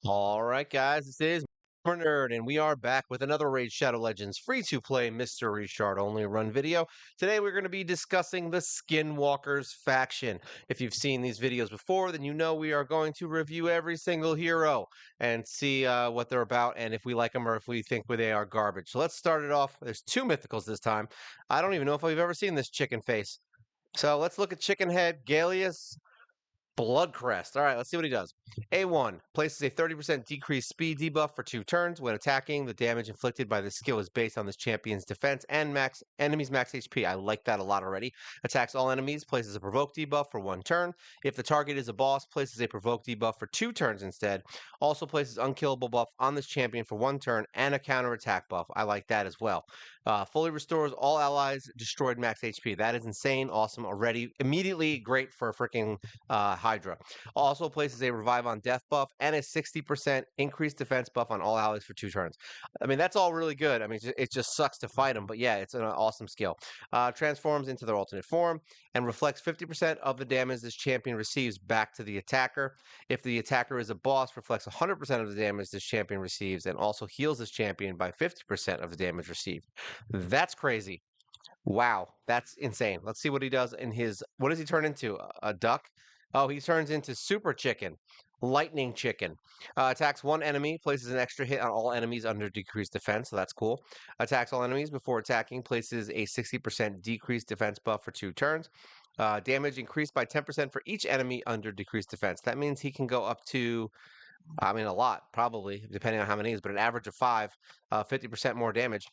All right, guys, this is Nerd, and we are back with another Raid Shadow Legends free-to-play mystery shard only run video. Today, we're going to be discussing the Skinwalkers Faction. If you've seen these videos before, then you know we are going to review every single hero and see what they're about, and if we like them or if we think they are garbage. So let's start it off. There's two mythicals this time. I don't even know if I've ever seen this chicken face. So let's look at Chicken Head, Gallius, Bloodcrest. All right, let's see what he does. A1 places a 30% decreased speed debuff for 2 turns. When attacking, the damage inflicted by this skill is based on this champion's defense and enemy's max HP. I like that a lot already. Attacks all enemies, places a provoke debuff for 1 turn. If the target is a boss, places a provoke debuff for 2 turns instead. Also places unkillable buff on this champion for 1 turn and a counter attack buff. I like that as well. Fully restores all allies destroyed max HP. That is insane, awesome already. Immediately great for freaking Hydra. Also places a revive on death buff and a 60% increased defense buff on all allies for 2 turns. I mean, that's all really good. I mean, it just sucks to fight them, but yeah, it's an awesome skill. Transforms into their alternate form and reflects 50% of the damage this champion receives back to the attacker. If the attacker is a boss, reflects 100% of the damage this champion receives and also heals this champion by 50% of the damage received. That's crazy. Wow, that's insane. Let's see what he does in his. What does he turn into? A duck? Oh, he turns into Super Chicken, Lightning Chicken. Attacks one enemy, places an extra hit on all enemies under decreased defense, so that's cool. Attacks all enemies before attacking, places a 60% decreased defense buff for 2 turns. Damage increased by 10% for each enemy under decreased defense. That means he can go up to, I mean, a lot, probably, depending on how many is, but an average of 5, 50% more damage.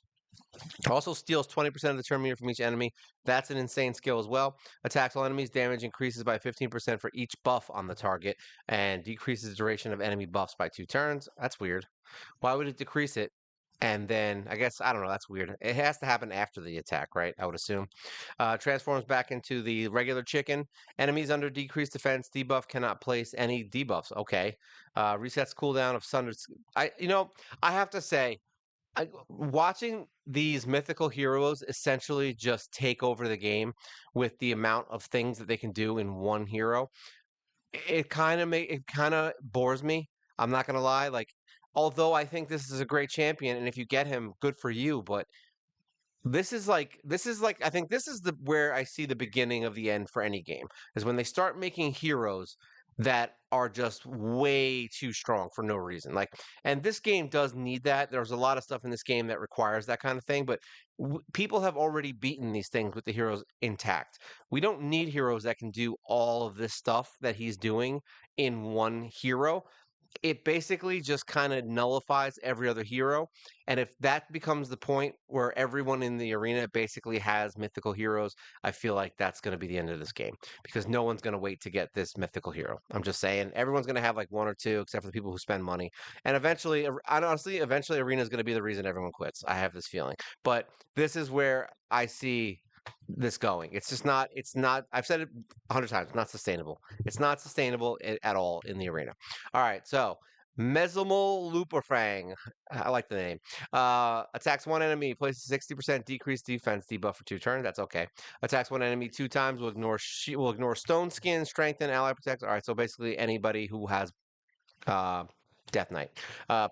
Also steals 20% of the turn meter from each enemy. That's an insane skill as well. Attacks all enemies. Damage increases by 15% for each buff on the target and decreases the duration of enemy buffs by 2 turns. That's weird. Why would it decrease it? And then, I guess, I don't know, that's weird. It has to happen after the attack, right? I would assume. Transforms back into the regular chicken. Enemies under decreased defense debuff cannot place any debuffs. Okay. Resets cooldown of Sundered. I have to say, watching these mythical heroes essentially just take over the game with the amount of things that they can do in one hero, it kind of bores me. I'm not gonna lie. Like, although I think this is a great champion, and if you get him, good for you. But this is like I think this is the where I see the beginning of the end for any game is when they start making heroes that are just way too strong for no reason. Like, and this game does need that. There's a lot of stuff in this game that requires that kind of thing, but people have already beaten these things with the heroes intact. We don't need heroes that can do all of this stuff that he's doing in one hero. It basically just kind of nullifies every other hero. And if that becomes the point where everyone in the arena basically has mythical heroes, I feel like that's going to be the end of this game because no one's going to wait to get this mythical hero. I'm just saying, everyone's going to have like 1 or 2, except for the people who spend money. And eventually, honestly, eventually, arena is going to be the reason everyone quits. I have this feeling. But this is where I see this going. It's just not, I've said it 100 times, not sustainable. It's not sustainable at all in the arena. All right, so Mesomal Luperfang. I like the name. Attacks one enemy, places 60% decreased defense debuff for 2 turns. That's okay. Attacks one enemy 2 times, will ignore Stone Skin, Strengthen, Ally Protect. All right, so basically anybody who has uh, Death Knight.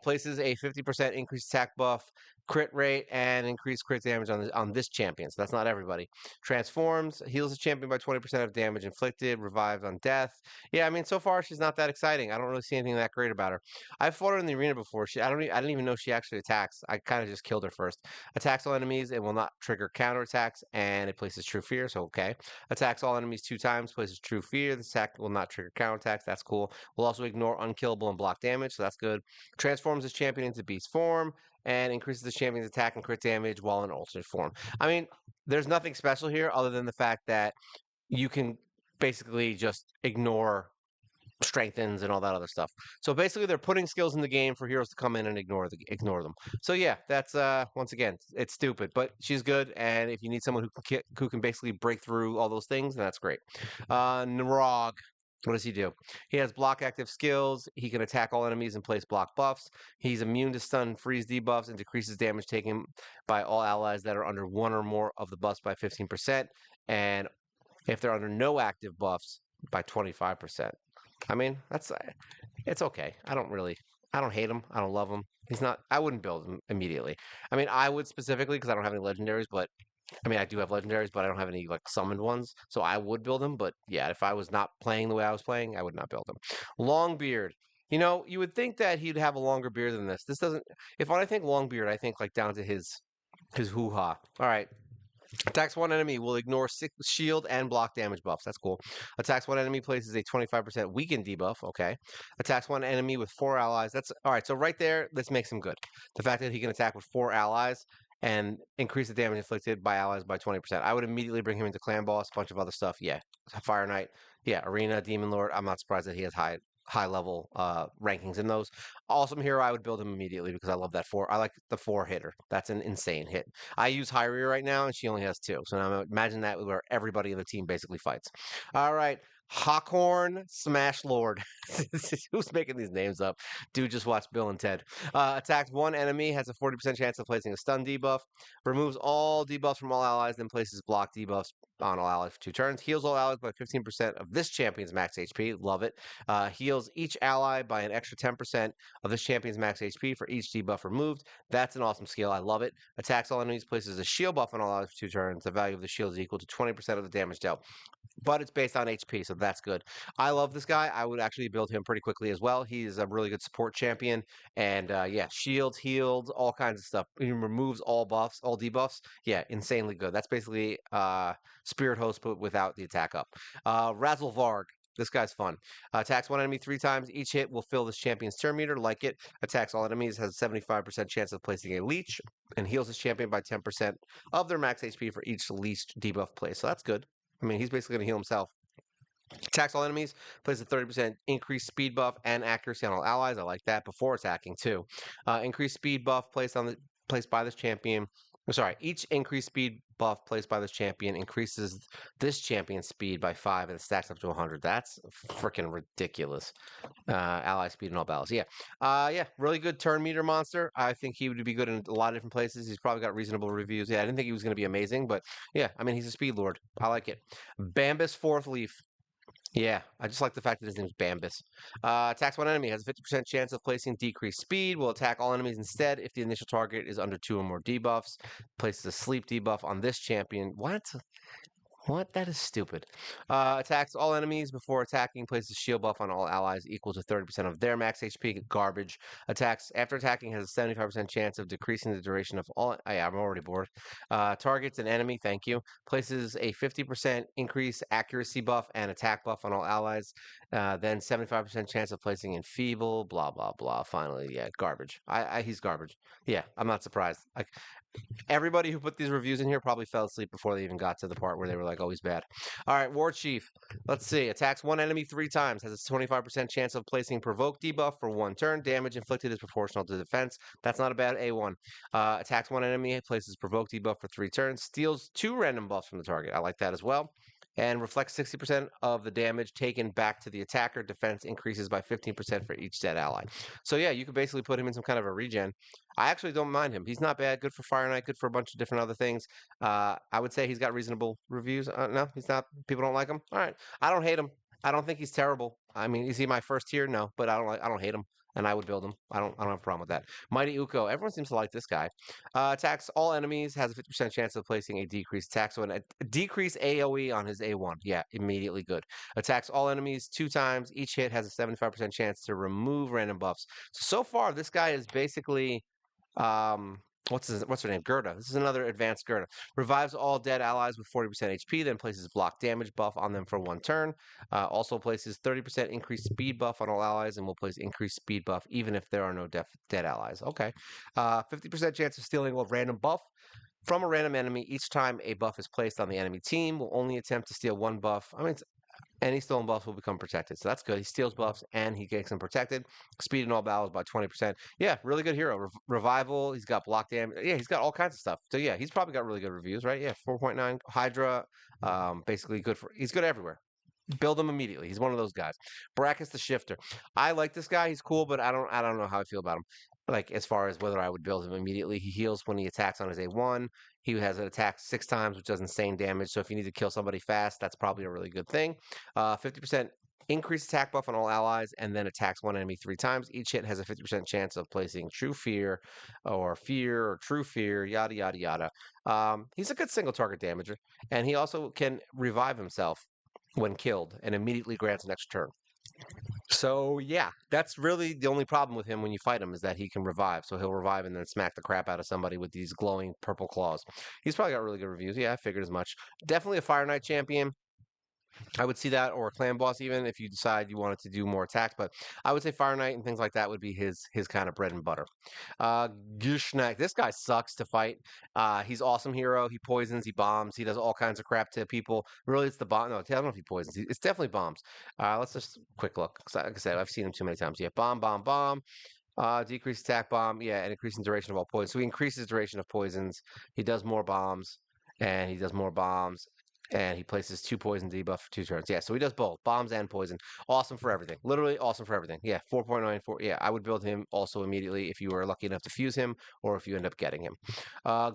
Places a 50% increased attack buff, crit rate, and increased crit damage on this champion. So that's not everybody. Transforms, heals the champion by 20% of damage inflicted, revives on death. Yeah, I mean, so far she's not that exciting. I don't really see anything that great about her. I've fought her in the arena before. I didn't even know she actually attacks. I kind of just killed her first. Attacks all enemies and will not trigger counterattacks, and it places True Fear, so okay. Attacks all enemies 2 times, places True Fear. The attack will not trigger counterattacks. That's cool. Will also ignore unkillable and block damage, so that's good. Transforms this champion into beast form and increases the champion's attack and crit damage while in alternate form. I mean, there's nothing special here other than the fact that you can basically just ignore strengthens and all that other stuff. So basically, they're putting skills in the game for heroes to come in and ignore them. So yeah, that's once again, it's stupid, but she's good. And if you need someone who can basically break through all those things, then that's great. Narog. What does he do? He has block active skills. He can attack all enemies and place block buffs. He's immune to stun, freeze debuffs, and decreases damage taken by all allies that are under 1 or more of the buffs by 15%. And if they're under no active buffs, by 25%. I mean, it's okay. I don't really. I don't hate him. I don't love him. He's not. I wouldn't build him immediately. I mean, I would specifically because I don't have any legendaries, but I mean, I do have legendaries, but I don't have any like summoned ones. So I would build him. But yeah, if I was not playing the way I was playing, I would not build him. Longbeard. You know, you would think that he'd have a longer beard than this. This doesn't. If when I think Longbeard, I think like down to his hoo ha. All right. Attacks one enemy will ignore six shield and block damage buffs. That's cool. Attacks one enemy places a 25% weaken debuff. Okay. Attacks one enemy with four allies. That's all right. So right there, this makes him good. The fact that he can attack with four allies and increase the damage inflicted by allies by 20%. I would immediately bring him into clan boss, a bunch of other stuff. Yeah. Fire Knight. Yeah. Arena, Demon Lord. I'm not surprised that he has high level rankings in those. Awesome hero. I would build him immediately because I love that four. I like the four hitter. That's an insane hit. I use Hyria right now, and she only has two. So now imagine that where everybody in the team basically fights. All right. Hawkhorn Smash Lord. Who's making these names up? Dude, just watch Bill and Ted. Attacks one enemy, has a 40% chance of placing a stun debuff. Removes all debuffs from all allies, then places block debuffs on all allies for 2 turns. Heals all allies by 15% of this champion's max HP. Love it. Heals each ally by an extra 10% of this champion's max HP for each debuff removed. That's an awesome skill. I love it. Attacks all enemies, places a shield buff on all allies for 2 turns. The value of the shield is equal to 20% of the damage dealt, but it's based on HP, so that's good. I love this guy. I would actually build him pretty quickly as well. He's a really good support champion, and yeah, shields, heals, all kinds of stuff. He removes all buffs, all debuffs. Yeah, insanely good. That's basically Spirit Host, but without the attack up. Razzlevarg. This guy's fun. Attacks one enemy 3 times. Each hit will fill this champion's turn meter. Like it. Attacks all enemies. Has a 75% chance of placing a leech. And heals this champion by 10% of their max HP for each leech debuff play. So that's good. I mean, he's basically going to heal himself. Attacks all enemies, places a 30% increased speed buff and accuracy on all allies. I like that. Before attacking too. Increased speed buff placed by this champion. Sorry, each increased speed buff placed by this champion increases this champion's speed by 5 and it stacks up to 100. That's freaking ridiculous. Ally speed and all battles. Yeah. Yeah, really good turn meter monster. I think he would be good in a lot of different places. He's probably got reasonable reviews. Yeah, I didn't think he was going to be amazing, but yeah, I mean, he's a speed lord. I like it. Bambus Fourth Leaf. Yeah, I just like the fact that his name's Bambus. Attacks one enemy, has a 50% chance of placing decreased speed, will attack all enemies instead if the initial target is under 2 or more debuffs. Places a sleep debuff on this champion. What? What? That is stupid. Attacks all enemies before attacking, places shield buff on all allies equal to 30% of their max HP. Garbage. Attacks after attacking has a 75% chance of decreasing the duration of all. Oh, yeah, I'm already bored. Targets an enemy, thank you. Places a 50% increase accuracy buff and attack buff on all allies. Then 75% chance of placing enfeeble, blah, blah, blah. Finally, yeah, garbage. He's garbage. Yeah, I'm not surprised. Everybody who put these reviews in here probably fell asleep before they even got to the part where they were like, oh, he's bad. All right, War Chief. Let's see. Attacks one enemy 3 times. Has a 25% chance of placing Provoke debuff for 1 turn. Damage inflicted is proportional to defense. That's not a bad A1. Attacks one enemy. Places Provoke debuff for 3 turns. Steals 2 random buffs from the target. I like that as well. And reflects 60% of the damage taken back to the attacker. Defense increases by 15% for each dead ally. So yeah, you could basically put him in some kind of a regen. I actually don't mind him. He's not bad. Good for Fire Knight. Good for a bunch of different other things. I would say he's got reasonable reviews. No, he's not. People don't like him. All right. I don't hate him. I don't think he's terrible. I mean, is he my first tier? No, but I don't hate him, and I would build him. I don't have a problem with that. Mighty Uko. Everyone seems to like this guy. Attacks all enemies. Has a 50% chance of placing a decreased attack. So a decreased AOE on his A1. Yeah, immediately good. Attacks all enemies 2 times. Each hit has a 75% chance to remove random buffs. So far, this guy is basically what's her name? Gerda. This is another advanced Gerda. Revives all dead allies with 40% HP, then places block damage buff on them for 1 turn. Also places 30% increased speed buff on all allies and will place increased speed buff even if there are no dead allies. Okay. 50% chance of stealing a random buff from a random enemy each time a buff is placed on the enemy team. Will only attempt to steal 1 buff. I mean, any stolen buffs will become protected. So that's good. He steals buffs and he gets them protected. Speed in all battles by 20%. Yeah, really good hero. Revival. He's got block damage. Yeah, he's got all kinds of stuff. So yeah, he's probably got really good reviews, right? Yeah, 4.9. Hydra. Basically good for. He's good everywhere. Build him immediately. He's one of those guys. Brackus the Shifter. I like this guy. He's cool, but I don't know how I feel about him. Like as far as whether I would build him immediately. He heals when he attacks on his A1. He has an attack 6 times, which does insane damage. So if you need to kill somebody fast, that's probably a really good thing. 50% Increase attack buff on all allies, and then attacks one enemy 3 times. Each hit has a 50% chance of placing True Fear, or True Fear, yada yada yada. He's a good single target damager, and he also can revive himself when killed, and immediately grants an extra turn. So yeah, that's really the only problem with him when you fight him is that he can revive. So he'll revive and then smack the crap out of somebody with these glowing purple claws. He's probably got really good reviews. Yeah, I figured as much. Definitely a Fire Knight champion. I would see that, or a clan boss even if you decide you wanted to do more attacks. But I would say Fire Knight and things like that would be his kind of bread and butter. Gishnak, this guy sucks to fight. He's awesome hero. He poisons, he bombs, he does all kinds of crap to people. Really, it's the bomb. No, I don't know if he poisons. It's definitely bombs. Let's just quick look. Like I said, I've seen him too many times. Yeah, bomb, bomb, bomb. Decrease attack bomb. Yeah, and increasing duration of all poisons. So he increases duration of poisons. He does more bombs, and he does more bombs, and he places 2 poison debuff for 2 turns. Yeah, so he does both bombs and poison. Awesome for everything. Literally awesome for everything. Yeah, 4.94. Yeah, I would build him also immediately if you were lucky enough to fuse him, or if you end up getting him.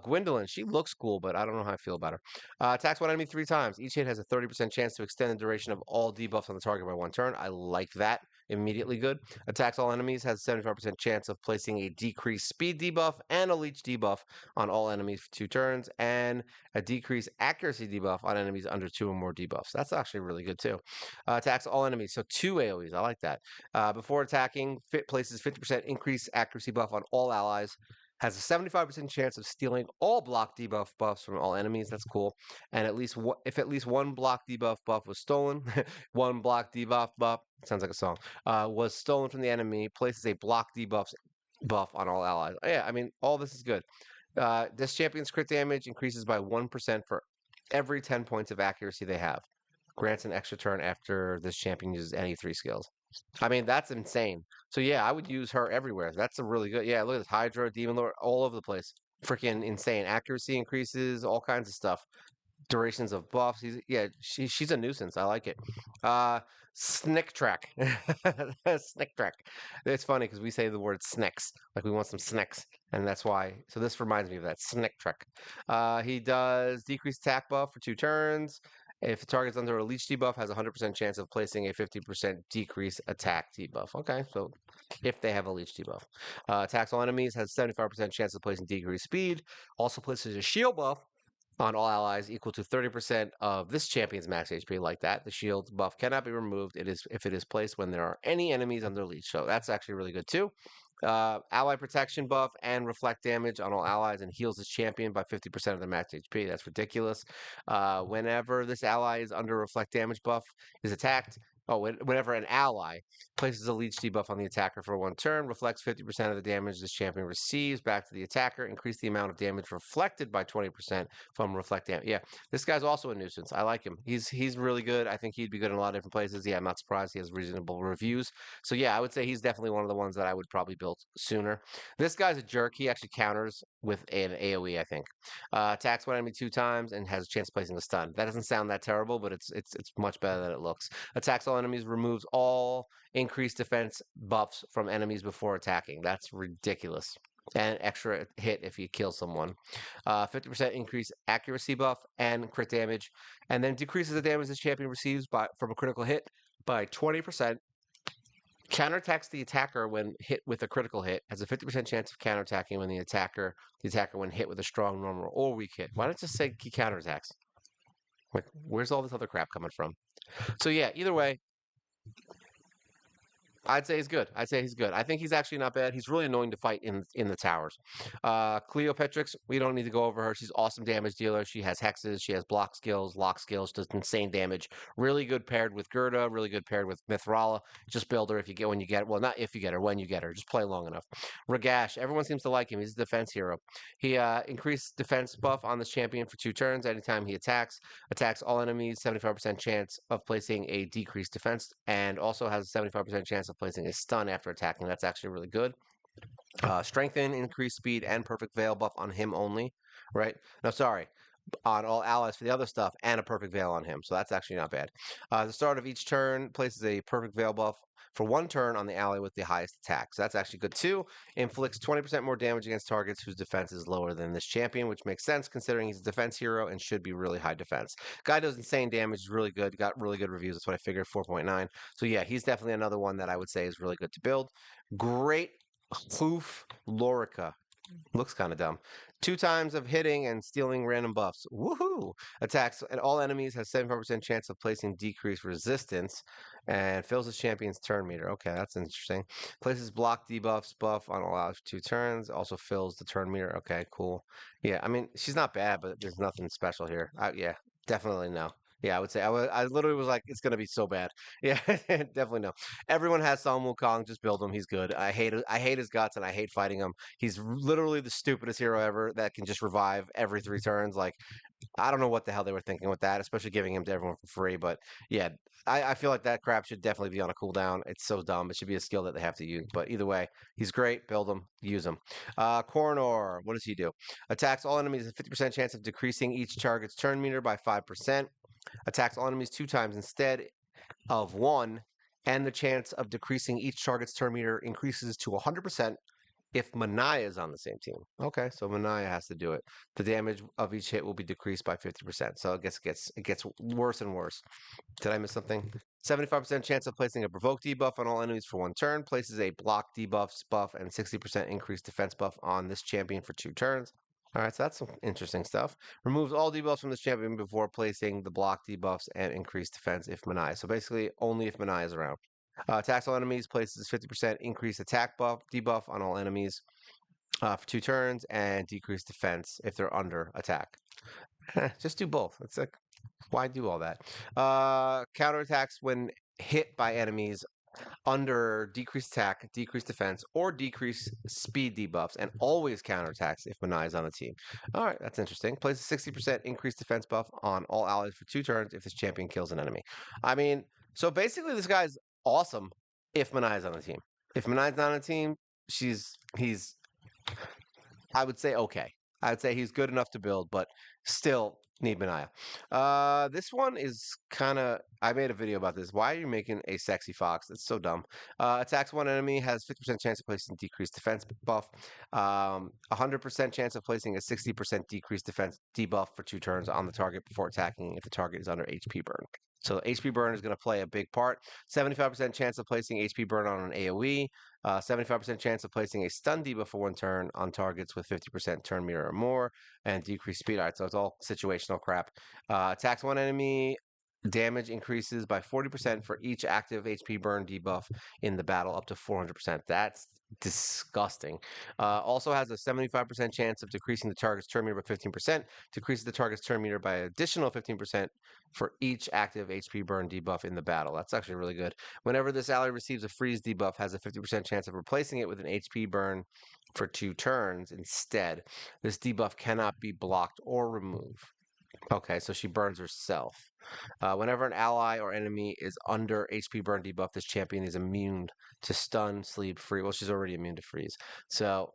Gwendolyn, she looks cool, but I don't know how I feel about her. Attacks one enemy 3 times. Each hit has a 30% chance to extend the duration of all debuffs on the target by 1 turn. I like that. Immediately good. Attacks all enemies, has a 75% chance of placing a decreased speed debuff and a leech debuff on all enemies for 2 turns, and a decreased accuracy debuff on enemies under 2 or more debuffs. That's actually really good too. Attacks all enemies, so 2 AoEs. I like that. Before attacking, places 50% increased accuracy buff on all allies. Has a 75% chance of stealing all block debuff buffs from all enemies. That's cool. And if at least one block debuff buff was stolen, one block debuff buff sounds like a song, was stolen from the enemy, places a block debuff buff on all allies. Yeah, I mean, all this is good. This champion's crit damage increases by 1% for every 10 points of accuracy they have. Grants an extra turn after this champion uses any 3 skills. I mean, that's insane. So yeah, I would use her everywhere. That's a really good. Yeah, look at this Hydra, Demon Lord, all over the place. Freaking insane. Accuracy increases, all kinds of stuff. Durations of buffs. She's a nuisance. I like it. Snick track. Snick track. It's funny because we say the word snacks, like we want some snacks, and that's why. So this reminds me of that snick track. He does decreased attack buff for 2 turns. If the target's under a leech debuff, has a 100% chance of placing a 50% decrease attack debuff. Okay, so if they have a leech debuff. Attacks all enemies, has 75% chance of placing decreased speed. Also places a shield buff on all allies equal to 30% of this champion's max HP. Like that, the shield buff cannot be removed. It is if it is placed when there are any enemies under leech. So that's actually really good too. Ally protection buff and reflect damage on all allies, and heals this champion by 50% of their max HP. That's ridiculous. Whenever this ally is under reflect damage buff, is attacked. Whenever an ally places a leech debuff on the attacker for 1 turn, reflects 50% of the damage this champion receives back to the attacker. Increase the amount of damage reflected by 20% from reflect damage. Yeah, this guy's also a nuisance. I like him. He's really good. I think he'd be good in a lot of different places. Yeah, I'm not surprised he has reasonable reviews. So yeah, I would say he's definitely one of the ones that I would probably build sooner. This guy's a jerk. He actually counters with an AoE, I think. Attacks one enemy 2 times and has a chance of placing a stun. That doesn't sound that terrible, but it's much better than it looks. Attacks all enemies, removes all increased defense buffs from enemies before attacking. That's ridiculous. And extra hit if you kill someone. 50% increase accuracy buff and crit damage, and then decreases the damage this champion receives from a critical hit by 20%. Counterattacks the attacker when hit with a critical hit. Has a 50% chance of counterattacking when the attacker when hit with a strong, normal, or weak hit. Why don't you say he counterattacks? Like, where's all this other crap coming from? So yeah, either way, I'd say he's good. I'd say he's good. I think he's actually not bad. He's really annoying to fight in the towers. Cleopetrix, we don't need to go over her. She's awesome damage dealer. She has hexes. She has block skills, lock skills, does insane damage. Really good paired with Gerda. Really good paired with Mithrala. Just build her if you get when you get her. Well, not if you get her, when you get her. Just play long enough. Ragash, everyone seems to like him. He's a defense hero. He increased defense buff on this champion for 2 turns. Anytime he attacks all enemies, 75% chance of placing a decreased defense, and also has a 75% chance of placing a stun after attacking. That's actually really good. Strengthen, increased speed, and perfect veil buff on him only. Right? No, sorry. On all allies for the other stuff, and a perfect veil on him. So that's actually not bad. The start of each turn places a perfect veil buff for 1 turn on the ally with the highest attack. So that's actually good too. Inflicts 20% more damage against targets whose defense is lower than this champion, which makes sense considering he's a defense hero and should be really high defense. Guy does insane damage, is really good, got really good reviews. That's what I figured, 4.9. So yeah, he's definitely another one that I would say is really good to build. Great Hoof Lorica. Looks kind of dumb. 2 times of hitting and stealing random buffs. Woohoo! Attacks and all enemies has 75% chance of placing decreased resistance and fills his champion's turn meter. Okay, that's interesting. Places block debuffs buff on all out 2 turns. Also fills the turn meter. Okay, cool. Yeah, I mean, she's not bad, but there's nothing special here. Yeah, definitely no. Yeah, I would say I literally was like, it's gonna be so bad. Yeah, definitely no. Everyone has Sun Wukong. Just build him. He's good. I hate his guts and I hate fighting him. He's literally the stupidest hero ever that can just revive every 3 turns. Like, I don't know what the hell they were thinking with that, especially giving him to everyone for free. But yeah, I feel like that crap should definitely be on a cooldown. It's so dumb. It should be a skill that they have to use. But either way, he's great. Build him. Use him. Coronor, what does he do? Attacks all enemies with 50% chance of decreasing each target's turn meter by 5%. Attacks all enemies 2 times instead of 1, and the chance of decreasing each target's turn meter increases to 100% if Manaya is on the same team. Okay, so Manaya has to do it. The damage of each hit will be decreased by 50%. So it gets worse and worse. Did I miss something? 75% chance of placing a provoke debuff on all enemies for 1 turn. Places a block debuffs buff and 60% increased defense buff on this champion for 2 turns. All right, so that's some interesting stuff. Removes all debuffs from this champion before placing the block debuffs and increased defense if Manai. So basically, only if Manai is around. Attacks all enemies, places 50% increased attack buff debuff on all enemies for 2 turns, and decreased defense if they're under attack. Just do both. It's like, why do all that? Counterattacks when hit by enemies under decreased attack, decreased defense, or decreased speed debuffs, and always counterattacks if Manai is on the team. All right, that's interesting. Places 60% increased defense buff on all allies for 2 turns if this champion kills an enemy. I mean, so basically this guy's awesome if Manai is on the team. If Manai's not on the team, he's I would say okay. I would say he's good enough to build, but still need Manaya. This one is kind of. I made a video about this. Why are you making a sexy fox? It's so dumb. Attacks one enemy, has 50% chance of placing decreased defense buff. 100% chance of placing a 60% decreased defense debuff for 2 turns on the target before attacking if the target is under HP burn. So HP burn is going to play a big part. 75% chance of placing HP burn on an AoE. 75% chance of placing a stun debuff for 1 turn on targets with 50% turn meter or more, and decreased speed. All right, so it's all situational crap. Attacks one enemy, damage increases by 40% for each active HP burn debuff in the battle up to 400%. That's disgusting. Also has a 75% chance of decreasing the target's turn meter by 15%, decreases the target's turn meter by an additional 15% for each active HP burn debuff in the battle. That's actually really good. Whenever this ally receives a freeze debuff, has a 50% chance of replacing it with an HP burn for 2 turns instead. This debuff cannot be blocked or removed. Okay, so she burns herself. Whenever an ally or enemy is under HP burn debuff, this champion is immune to stun, sleep, freeze. Well, she's already immune to freeze. So,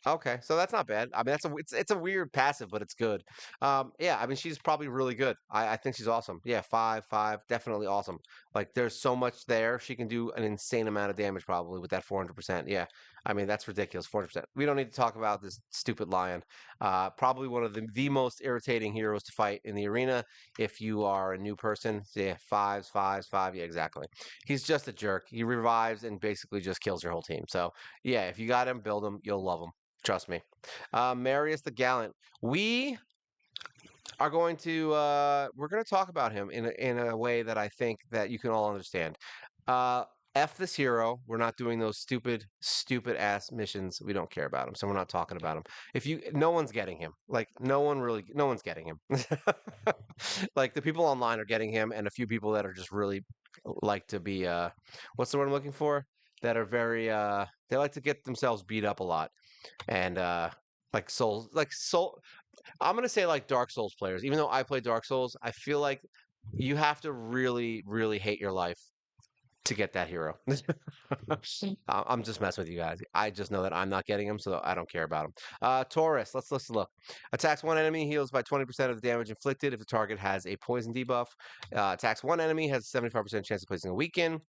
okay, so that's not bad. I mean, it's a weird passive, but it's good. Yeah, I mean, she's probably really good. I think she's awesome. Yeah, 5/5, definitely awesome. Like, there's so much there. She can do an insane amount of damage probably with that 400%. Yeah, I mean, that's ridiculous. 400%. We don't need to talk about this stupid lion. Probably one of the most irritating heroes to fight in the arena if you are a new person. Yeah, fives, fives, five. Yeah, exactly. He's just a jerk. He revives and basically just kills your whole team. So yeah, if you got him, build him. You'll love him. Trust me. Marius the Gallant. We are going to we're going to talk about him in a way that I think that you can all understand. F this hero. We're not doing those stupid ass missions. We don't care about him, so we're not talking about him. No one's getting him. Like no one's getting him. Like the people online are getting him, and a few people that are just really like to be what's the word I'm looking for? That are very they like to get themselves beat up a lot and like soul I'm gonna say like Dark Souls players. Even though I play Dark Souls, I feel like you have to really hate your life to get that hero. I'm just messing with you guys. I just know that I'm not getting him, so I don't care about him. Taurus, let's look. Attacks one enemy, heals by 20% of the damage inflicted if the target has a poison debuff. Attacks one enemy, has a 75% chance of placing a weaken.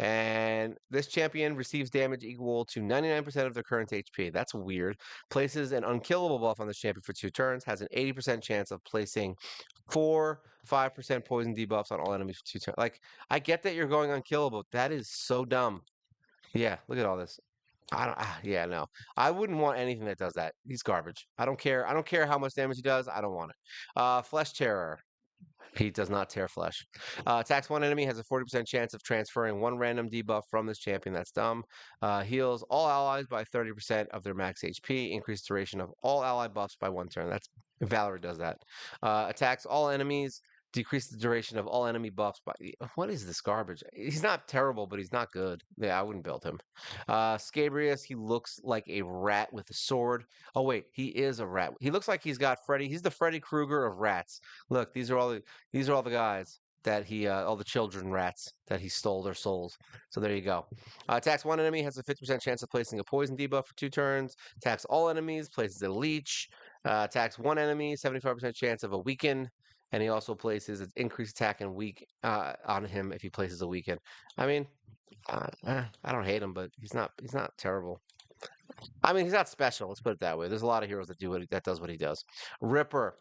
And this champion receives damage equal to 99% of their current HP. That's weird. Places an unkillable buff on this champion for 2 turns. Has an 80% chance of placing 5% poison debuffs on all enemies for 2 turns. Like, I get that you're going unkillable. That is so dumb. Yeah, look at all this. I don't. Yeah, no. I wouldn't want anything that does that. He's garbage. I don't care. I don't care how much damage he does. I don't want it. Flesh Terror. He does not tear flesh. Attacks one enemy, has a 40% chance of transferring one random debuff from this champion. That's dumb. Heals all allies by 30% of their max HP. Increased duration of all ally buffs by 1 turn. That's Valor does that. Attacks all enemies. Decrease the duration of all enemy buffs by. What is this garbage? He's not terrible, but he's not good. Yeah, I wouldn't build him. Scabrius, he looks like a rat with a sword. Oh wait, he is a rat. He looks like he's got Freddy. He's the Freddy Krueger of rats. Look, these are all the guys that all the children rats that he stole their souls. So there you go. Attacks one enemy, has a 50% chance of placing a poison debuff for 2 turns. Attacks all enemies, places a leech. Attacks one enemy, 75% chance of a weaken. And he also places an increased attack and weak on him if he places a weaken. I mean, I don't hate him, but he's not terrible. I mean, he's not special. Let's put it that way. There's a lot of heroes that does what he does. Ripper.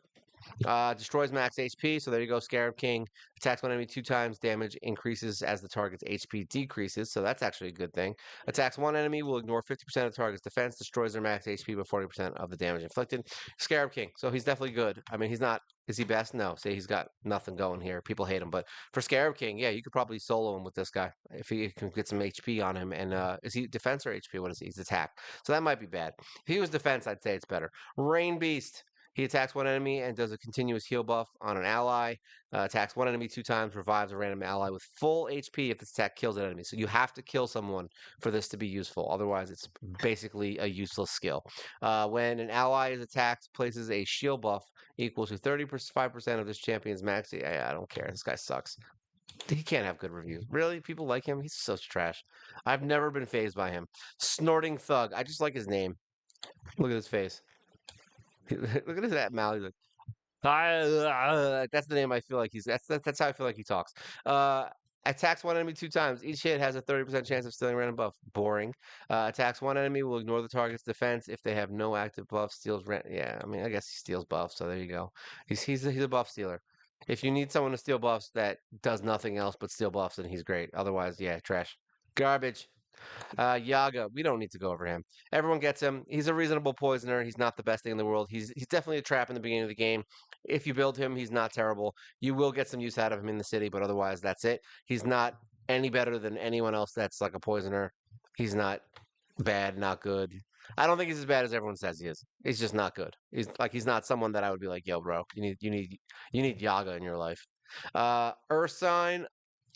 Destroys max HP, so there you go, Scarab King. Attacks one enemy 2 times, damage increases as the target's HP decreases, so that's actually a good thing. Attacks one enemy, will ignore 50% of the target's defense, destroys their max HP by 40% of the damage inflicted. Scarab King, so he's definitely good. I mean, is he best? No, say he's got nothing going here. People hate him, but for Scarab King, yeah, you could probably solo him with this guy if he can get some HP on him. And is he defense or HP? What is he? He's attack, so that might be bad. If he was defense, I'd say it's better. Rain Beast. He attacks one enemy and does a continuous heal buff on an ally. Attacks one enemy 2 times, revives a random ally with full HP if this attack kills an enemy. So you have to kill someone for this to be useful. Otherwise, it's basically a useless skill. When an ally is attacked, places a shield buff equal to 35% of this champion's max. Yeah, I don't care. This guy sucks. He can't have good reviews. Really? People like him? He's such trash. I've never been fazed by him. Snorting Thug. I just like his name. Look at his face. Look at that mouth. He's like, that's the name I feel like he's. That's how I feel like he talks. Attacks one enemy 2 times. Each hit has a 30% chance of stealing random buff. Boring. Attacks one enemy, will ignore the target's defense if they have no active buff. Steals Yeah, I mean, I guess he steals buffs. So there you go. He's a buff stealer. If you need someone to steal buffs that does nothing else but steal buffs, then he's great. Otherwise, yeah, trash. Garbage. Yaga, we don't need to go over him. Everyone gets him. He's a reasonable poisoner. He's not the best thing in the world. He's definitely a trap in the beginning of the game. If you build him, he's not terrible. You will get some use out of him in the city, but otherwise, that's it. He's not any better than anyone else that's like a poisoner. He's not bad, not good. I don't think he's as bad as everyone says he is. He's just not good. He's not someone that I would be like, yo, bro, you need Yaga in your life.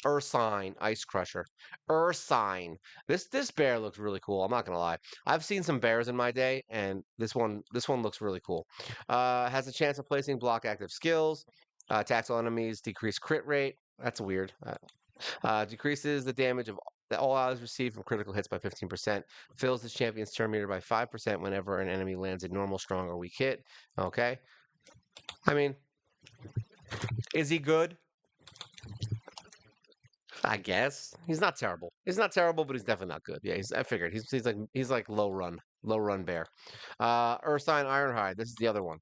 Ursine, Ice Crusher. Ursine. This bear looks really cool. I'm not gonna lie. I've seen some bears in my day, and this one looks really cool. Has a chance of placing block active skills. Attacks all enemies, decrease crit rate. That's weird. Decreases the damage of that all allies receive from critical hits by 15%. Fills the champion's turn meter by 5% whenever an enemy lands a normal, strong, or weak hit. Okay. I mean, is he good? I guess he's not terrible. He's not terrible, but he's definitely not good. Yeah, I figured he's like low run bear. Ursine Ironhide. This is the other one,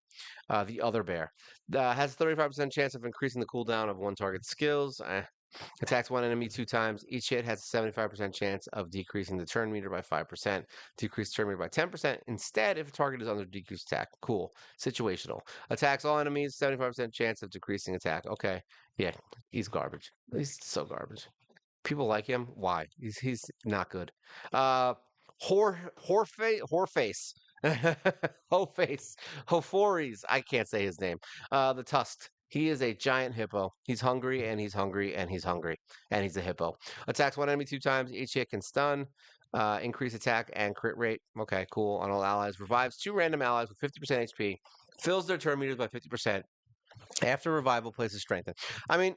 the other bear. Has 35% chance of increasing the cooldown of one target's skills. Attacks one enemy 2 times. Each hit has a 75% chance of decreasing the turn meter by 5%. Decrease turn meter by 10%. Instead, if a target is under decreased attack. Cool. Situational. Attacks all enemies. 75% chance of decreasing attack. Okay. Yeah, he's garbage. He's so garbage. People like him. Why? He's not good. Whoreface. Whoreface. Hofories. I can't say his name. The Tusk. He is a giant hippo. He's hungry and he's hungry and he's hungry. And he's a hippo. Attacks one enemy 2 times. Each hit can stun. Increase attack and crit rate. Okay, cool. On all allies. Revives 2 random allies with 50% HP. Fills their turn meters by 50%. After revival, places strengthen. I mean,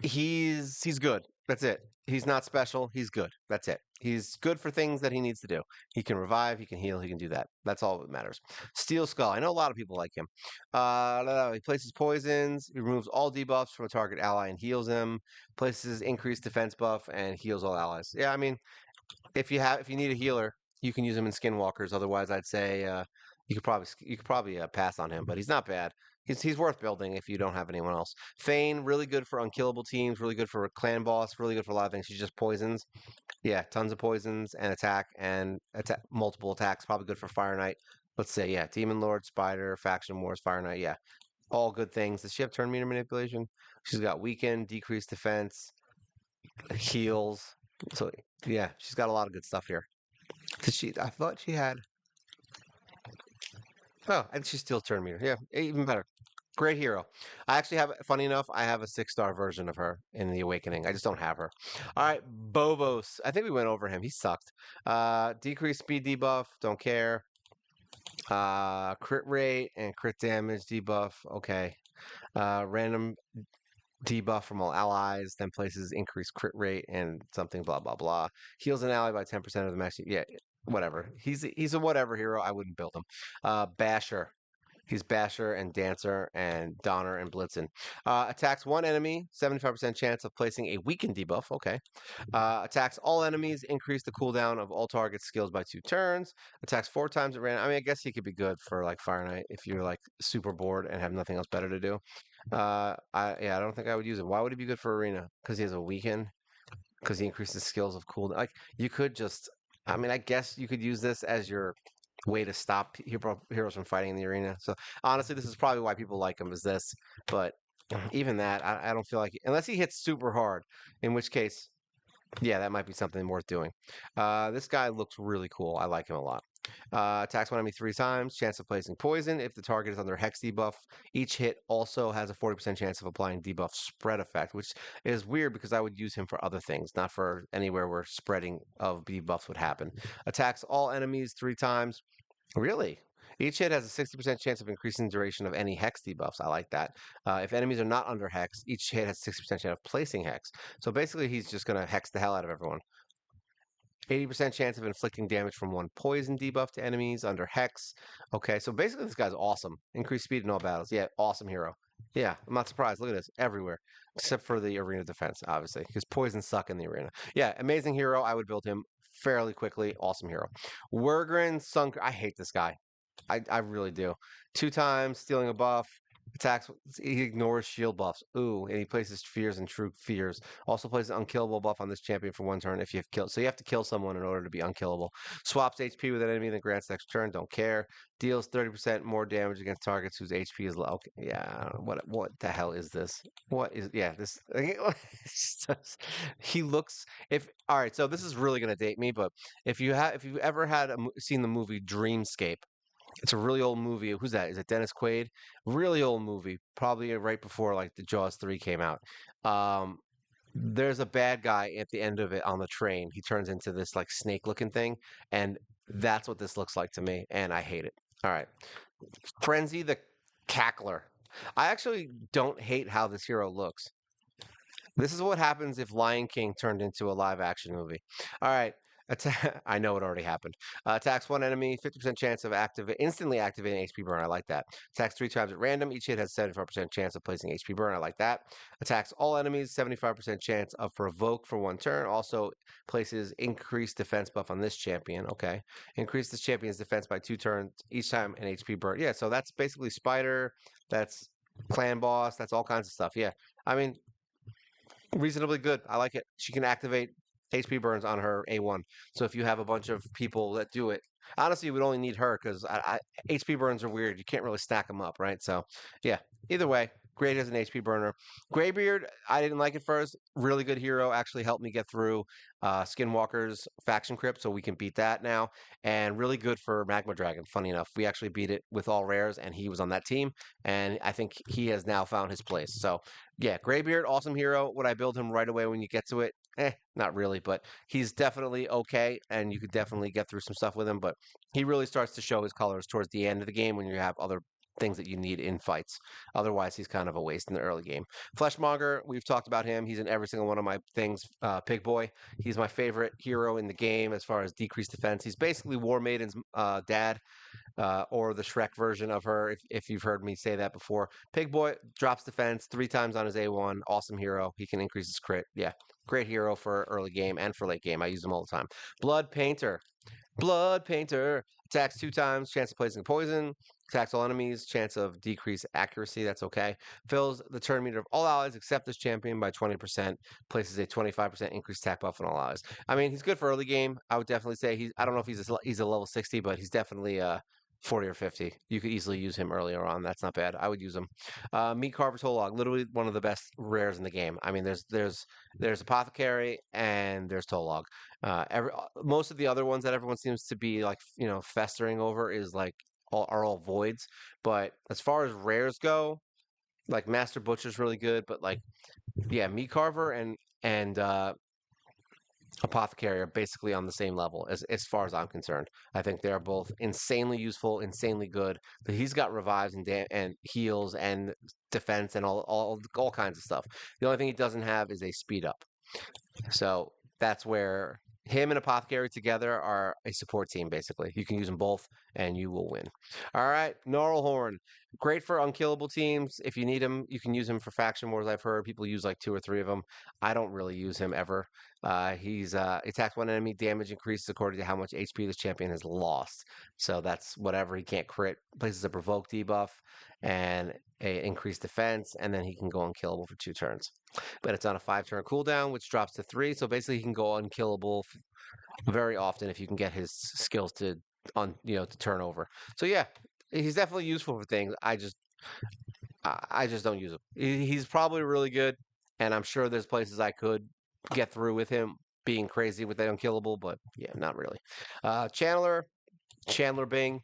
he's good. That's it. He's not special. He's good. That's it. He's good for things that he needs to do. He can revive. He can heal. He can do that. That's all that matters. Steel Skull. I know a lot of people like him. He places poisons. He removes all debuffs from a target ally and heals him. Places increased defense buff and heals all allies. Yeah, I mean, if you need a healer, you can use him in Skinwalkers. Otherwise, I'd say you could probably pass on him. But he's not bad. He's worth building if you don't have anyone else. Fane, really good for unkillable teams, really good for clan boss, really good for a lot of things. She's just poisons. Yeah, tons of poisons and attack multiple attacks. Probably good for Fire Knight. Let's say, yeah, Demon Lord, Spider, Faction Wars, Fire Knight. Yeah, all good things. Does she have turn meter manipulation? She's got weaken, decreased defense, heals. So yeah, she's got a lot of good stuff here. Did she? I thought she had. Oh, and she's still turn meter. Yeah, even better. Great hero. I actually have, funny enough, I have a 6-star version of her in the Awakening. I just don't have her. All right, Bobos. I think we went over him. He sucked. Decreased speed debuff. Don't care. Crit rate and crit damage debuff. Okay. Random debuff from all allies. Then places increased crit rate and something. Blah blah blah. Heals an ally by 10% of the max. Yeah, whatever. He's a whatever hero. I wouldn't build him. Basher. He's Basher and Dancer and Donner and Blitzen. Attacks one enemy, 75% chance of placing a weakened debuff. Okay. Attacks all enemies, increase the cooldown of all target skills by 2 turns. Attacks 4 times at random. I mean, I guess he could be good for like Fire Knight if you're like super bored and have nothing else better to do. I don't think I would use it. Why would he be good for Arena? Because he has a weaken. Because he increases skills of cooldown. Like you could just. I mean, I guess you could use this as your way to stop heroes from fighting in the arena. So honestly, this is probably why people like him is this. But even that, I don't feel like unless he hits super hard, in which case, yeah, that might be something worth doing. This guy looks really cool. I like him a lot. Attacks one enemy 3 times. Chance of placing poison if the target is under hex debuff. Each hit also has a 40% chance of applying debuff spread effect, which is weird because I would use him for other things, not for anywhere where spreading of debuffs would happen. Attacks all enemies 3 times. Really? Each hit has a 60% chance of increasing the duration of any hex debuffs. I like that. If enemies are not under hex, each hit has 60% chance of placing hex. So basically, he's just going to hex the hell out of everyone. 80% chance of inflicting damage from one poison debuff to enemies under hex. Okay, so basically, this guy's awesome. Increased speed in all battles. Yeah, awesome hero. Yeah, I'm not surprised. Look at this everywhere, except for the arena defense, obviously, because poisons suck in the arena. Yeah, amazing hero. I would build him fairly quickly. Awesome hero. Wergren Sunk. I hate this guy. I really do. 2 times stealing a buff. Attacks. He ignores shield buffs. Ooh, and he places fears and true fears. Also places unkillable buff on this champion for 1 turn if you have killed. So you have to kill someone in order to be unkillable. Swaps HP with an enemy, then grants next turn. Don't care. Deals 30% more damage against targets whose HP is low. Okay, yeah. What the hell is this? What is this? He looks. If all right, so this is really gonna date me, but if you've ever seen the movie Dreamscape. It's a really old movie. Who's that? Is it Dennis Quaid? Really old movie, probably right before like the Jaws 3 came out. Um, there's a bad guy at the end of it on the train. He turns into this like snake looking thing, and that's what this looks like to me, and I hate it. All right. Frenzy the Cackler. I actually don't hate how this hero looks. This is what happens if Lion King turned into a live action movie. All right. I know it already happened. Attacks one enemy, 50% chance of instantly activating HP burn. I like that. Attacks 3 times at random. Each hit has 75% chance of placing HP burn. I like that. Attacks all enemies, 75% chance of provoke for 1 turn. Also places increased defense buff on this champion. Okay. Increase this champion's defense by 2 turns each time an HP burn. Yeah, so that's basically Spider. That's clan boss. That's all kinds of stuff. Yeah. I mean, reasonably good. I like it. She can activate HP burns on her A1. So if you have a bunch of people that do it, honestly, you would only need her because HP burns are weird. You can't really stack them up, right? So yeah, either way, great as an HP burner. Graybeard, I didn't like it first. Really good hero. Actually helped me get through Skinwalkers Faction Crypt, so we can beat that now. And really good for Magma Dragon. Funny enough, we actually beat it with all rares, and he was on that team. And I think he has now found his place. So yeah, Graybeard, awesome hero. Would I build him right away when you get to it? Not really, but he's definitely okay, and you could definitely get through some stuff with him. But he really starts to show his colors towards the end of the game when you have other things that you need in fights. Otherwise, he's kind of a waste in the early game. Fleshmonger, we've talked about him. He's in every single one of my things. Pig Boy, he's my favorite hero in the game as far as decreased defense. He's basically War Maiden's dad, or the Shrek version of her, if you've heard me say that before. Pig Boy drops defense 3 times on his A1. Awesome hero. He can increase his crit. Yeah, great hero for early game and for late game. I use him all the time. Blood Painter. Blood Painter attacks 2 times, chance of placing poison. Attacks all enemies, chance of decreased accuracy. That's okay. Fills the turn meter of all allies except this champion by 20%. Places a 25% increased attack buff on all allies. I mean, he's good for early game. I would definitely say he's. I don't know if he's a level 60, but he's definitely 40 or 50. You could easily use him earlier on. That's not bad. I would use him. Meat Carver's Whole Log, literally one of the best rares in the game. I mean, there's Apothecary and there's Tolog. Most of the other ones that everyone seems to be like festering over is like are all voids. But as far as rares go, like Master Butcher's really good, but like yeah, Meat Carver and Apothecary are basically on the same level as far as I'm concerned. I think they're both insanely useful, insanely good. But he's got revives and heals and defense and all kinds of stuff. The only thing he doesn't have is a speed up. So that's where him and Apothecary together are a support team, basically. You can use them both, and you will win. All right, Gnarlhorn. Great for unkillable teams. If you need him, you can use him for faction wars. I've heard people use like 2 or 3 of them. I don't really use him ever. He's attacks one enemy, damage increases according to how much HP this champion has lost. So that's whatever he can't crit. Places a provoke debuff and a increased defense, and then he can go unkillable for 2 turns. But it's on a 5-turn cooldown, which drops to 3. So basically, he can go unkillable very often if you can get his skills to turn over. So yeah, he's definitely useful for things. I just don't use him. He's probably really good, and I'm sure there's places I could get through with him being crazy with the unkillable, but yeah, not really. Chandler Bing,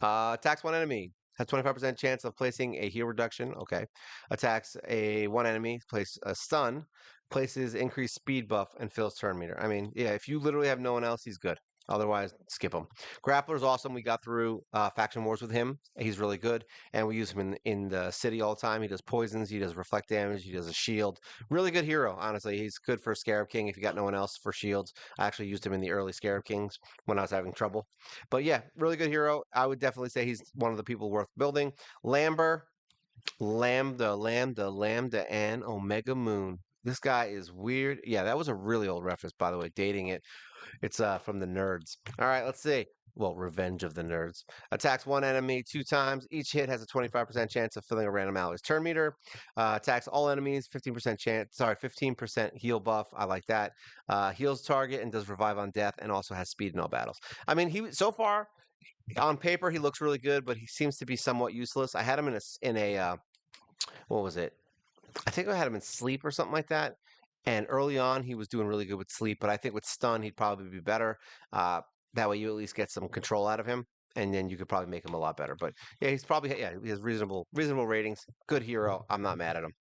attacks one enemy. Has 25% chance of placing a heal reduction. Okay. Attacks one enemy, place a stun, places increased speed buff, and fills turn meter. I mean, yeah, if you literally have no one else, he's good. Otherwise, skip him. Grappler's awesome. We got through faction wars with him. He's really good, and we use him in the city all the time. He does poisons, he does reflect damage, he does a shield. Really good hero, honestly. He's good for Scarab King if you got no one else for shields. I actually used him in the early Scarab Kings when I was having trouble. But yeah, really good hero. I would definitely say he's one of the people worth building. Lambda, and Omega Moon. This guy is weird. Yeah, that was a really old reference, by the way, dating it. It's from the Nerds. All right, let's see. Well, Revenge of the Nerds. Attacks one enemy 2 times. Each hit has a 25% chance of filling a random ally's turn meter. Attacks all enemies, 15% chance. Sorry, 15% heal buff. I like that. Heals target and does revive on death, and also has speed in all battles. I mean, he so far on paper he looks really good, but he seems to be somewhat useless. I had him in a what was it? I think I had him in sleep or something like that. And early on, he was doing really good with sleep, but I think with stun, he'd probably be better. That way, you at least get some control out of him, and then you could probably make him a lot better. But yeah, he has reasonable ratings. Good hero. I'm not mad at him.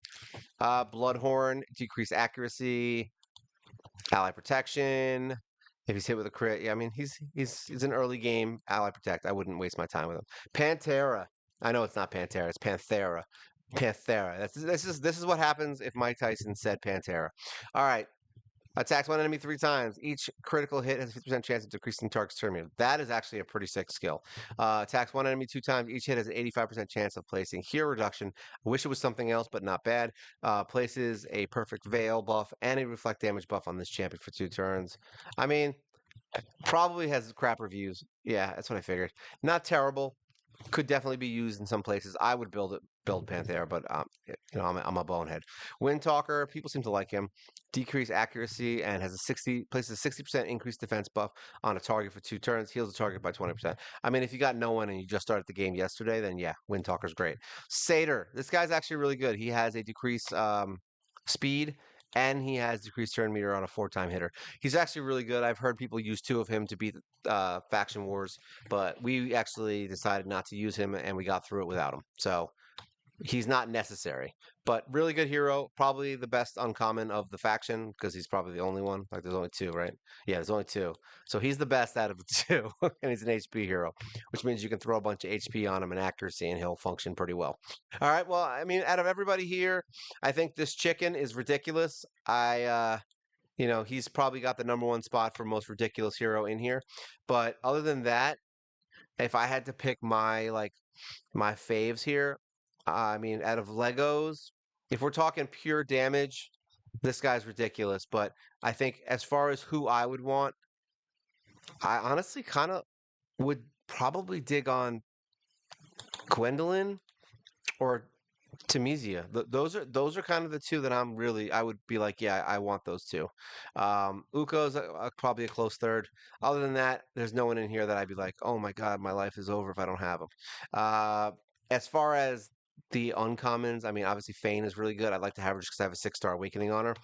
Bloodhorn, decreased accuracy, ally protection. If he's hit with a crit, yeah, I mean he's an early game ally protect. I wouldn't waste my time with him. Pantera. I know it's not Pantera, it's Panthera. Panthera. This is what happens if Mike Tyson said Pantera. All right. Attacks one enemy 3 times. Each critical hit has a 50% chance of decreasing target's turn meter. That is actually a pretty sick skill. Attacks one enemy 2 times. Each hit has an 85% chance of placing heal reduction. I wish it was something else, but not bad. Places a perfect veil buff and a reflect damage buff on this champion for 2 turns. I mean, probably has crap reviews. Yeah, that's what I figured. Not terrible. Could definitely be used in some places. I would build Panthera, but I'm a bonehead. Windtalker, people seem to like him. Decreased accuracy and has places a 60% increased defense buff on a target for 2 turns. Heals the target by 20%. I mean, if you got no one and you just started the game yesterday, then yeah, Windtalker's great. Satyr, this guy's actually really good. He has a decreased speed, and he has decreased turn meter on a 4-time hitter. He's actually really good. I've heard people use 2 of him to beat faction wars, but we actually decided not to use him, and we got through it without him. So he's not necessary, but really good hero. Probably the best uncommon of the faction because he's probably the only one. Like there's only two, right? Yeah, there's only two. So he's the best out of the two, and he's an HP hero, which means you can throw a bunch of HP on him and accuracy, and he'll function pretty well. All right. Well, I mean, out of everybody here, I think this chicken is ridiculous. He's probably got the number one spot for most ridiculous hero in here. But other than that, if I had to pick my faves here, I mean, out of Legos, if we're talking pure damage, this guy's ridiculous. But I think as far as who I would want, I honestly kind of would probably dig on Gwendolyn or Temisia. Those are kind of the two that I would be like, yeah, I want those two. Uko's probably a close third. Other than that, there's no one in here that I'd be like, oh my God, my life is over if I don't have them. As far as the uncommons, I mean, obviously Fane is really good. I'd like to have her just because I have a 6-star awakening on her.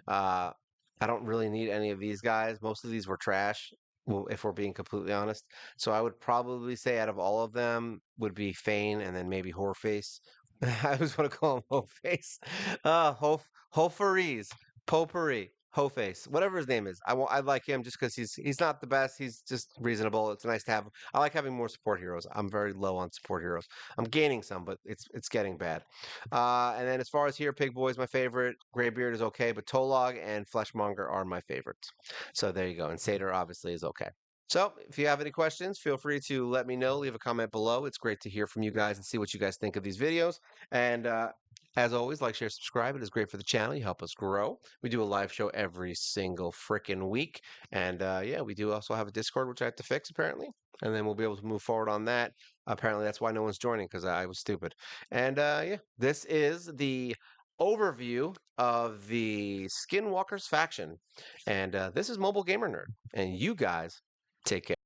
Uh, I don't really need any of these guys. Most of these were trash. Well, if we're being completely honest, so I would probably say out of all of them would be Fane and then maybe Whoreface. I always want to call him Ho-Face. Ho-Faries, Potpourri, Ho-Face, whatever his name is. I like him just because he's not the best. He's just reasonable. It's nice to have. I like having more support heroes. I'm very low on support heroes. I'm gaining some, but it's getting bad. And then as far as here, Pig Boy is my favorite. Greybeard is okay, but Tolog and Fleshmonger are my favorites. So there you go. And Satyr obviously is okay. So, if you have any questions, feel free to let me know. Leave a comment below. It's great to hear from you guys and see what you guys think of these videos. And as always, like, share, subscribe. It is great for the channel. You help us grow. We do a live show every single freaking week. And yeah, we do also have a Discord, which I have to fix apparently. And then we'll be able to move forward on that. Apparently, that's why no one's joining because I was stupid. And yeah, this is the overview of the Skinwalkers faction. And this is Mobile Gamer Nerd. And you guys take care.